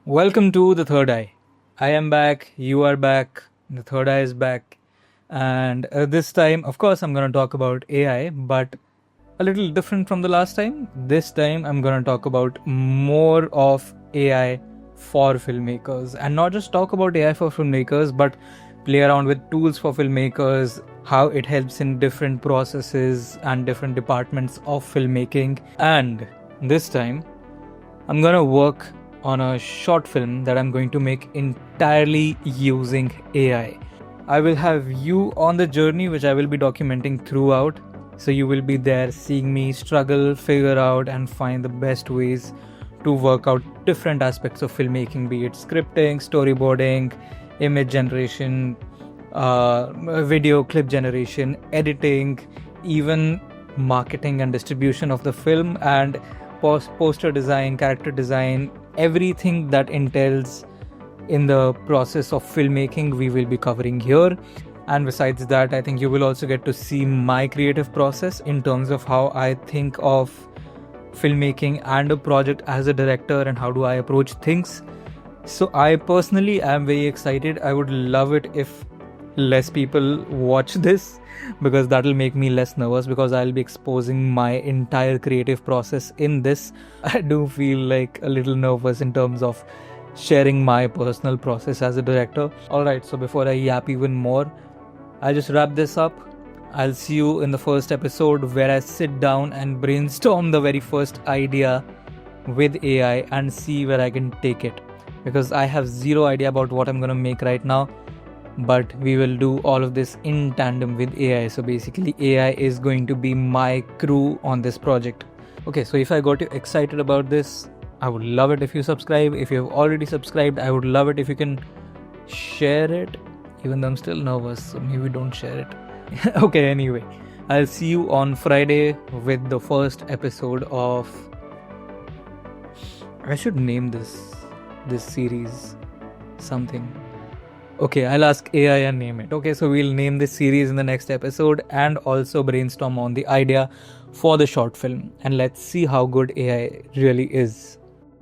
Welcome to The Third Eye. I am back, you are back, The Third Eye is back. And this time, of course, I'm going to talk about AI, but a little different from the last time. This time, I'm going to talk about more of AI for filmmakers. And not just talk about AI for filmmakers, but play around with tools for filmmakers, how it helps in different processes and different departments of filmmaking. And this time, I'm going to work on a short film that I'm going to make entirely using AI. I will have you on the journey, which I will be documenting throughout. So you will be there seeing me struggle, figure out, and find the best ways to work out different aspects of filmmaking, be it scripting, storyboarding, image generation, video clip generation, editing, even marketing and distribution of the film, and poster design, character design, everything that entails in the process of filmmaking we will be covering here. And besides that, I think you will also get to see my creative process in terms of how I think of filmmaking and a project as a director and how do I approach things. So I personally am very excited. I would love it if less people watch this, because that will make me less nervous, because I'll be exposing my entire creative process in this. I do feel like a little nervous in terms of sharing my personal process as a director. Alright, so before I yap even more, I'll just wrap this up. I'll see you in the first episode where I sit down and brainstorm the very first idea with AI and see where I can take it, because I have zero idea about what I'm gonna make right now. But we will do all of this in tandem with AI. So basically AI is going to be my crew on this project. Okay, so if I got you excited about this, I would love it if you subscribe. If you have already subscribed, I would love it if you can share it, even though I'm still nervous, so maybe don't share it. Okay, anyway, I'll see you on Friday with the first episode of... I should name this series something. Okay, I'll ask AI and name it. Okay, so we'll name this series in the next episode and also brainstorm on the idea for the short film. And let's see how good AI really is.